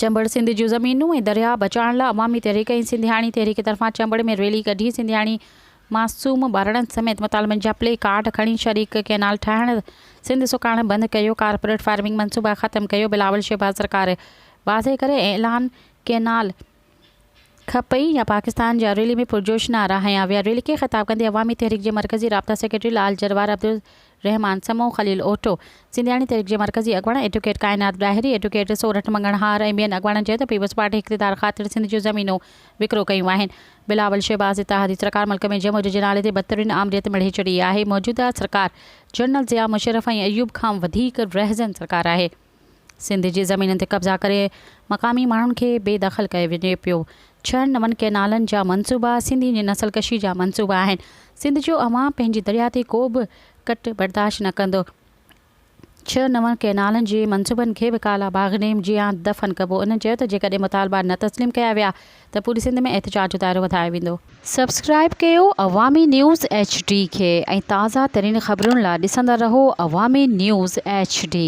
चंबड़ सिंध जूं ज़मीनूं ऐं दरिया बचाइण लाइ अवामी तहरीक ऐं सिंधियाणी तहरीक तरफ़ां चंबड़ में रैली कढी। सिंधियाणी मासूम ॿारनि समेत मुतालबनि जा प्ले कार्ड खणी शरीक कैनाल ठाहिण सिंध सुकाइण बंदि कयो। कारपोरेट फार्मिंग मनसूबा ख़त्म कयो। बिलावल शहबाज़ सरकार वाज़े करे ऐलान कैनाल खपई या पाकिस्तान जा रैली में पुरजोश नारा हयां विया। रैली खे ख़िताब कंदे अवामी तहरीक जे मरकज़ी राब्ता सेक्रेटरी लाल जरवार अब्दुल रहमान समो खलील ओटो सिंधियाणी तहरीक जे मरकज़ी अॻवान एडवोकेट कायनात ॿाहिरी एडवोकेट सोरठ मंगणहार ऐं ॿियनि अॻवाननि चयो त पीपल्स पार्टी इक़्तिदार ख़ातिर सिंध जूं ज़मीनूं विकिरो कयूं आहिनि। बिलावल शहबाज़ इत्तेहादी सरकार मुल्क में जमुज जे नाले ते बदतरीन आमरियत मिढ़े छॾी आहे। मौजूदा सरकार जनरल ज़िया मुशर्रफ ऐं अयूब खां वधीक रहज़न सरकार आहे। सिंध जी ज़मीननि ते कब्ज़ा करे मक़ामी माण्हुनि खे बेदख़ल कयो वञे पियो। 6 नवनि कैनालनि जा मनसूबा सिंधी जी नसलकशी जा मनसूबा आहिनि। सिंध जो अवाम पंहिंजी दरिया ते को बि कट बर्दाश्त न कंदो। 6 नवनि कैनालनि जे मनसूबनि खे बि काला बाग़नेम जियां दफ़न कबो। उन्हनि चयो त जेकॾहिं मुतालबा न तस्लीम कया विया त पूरी सिंध में एहतजाज जो दायरो वधायो वेंदो। सब्सक्राइब कयो अवामी न्यूज़ HD खे ऐं ताज़ा तरीन ख़बरुनि लाइ ॾिसंदा रहो अवामी न्यूज़ HD।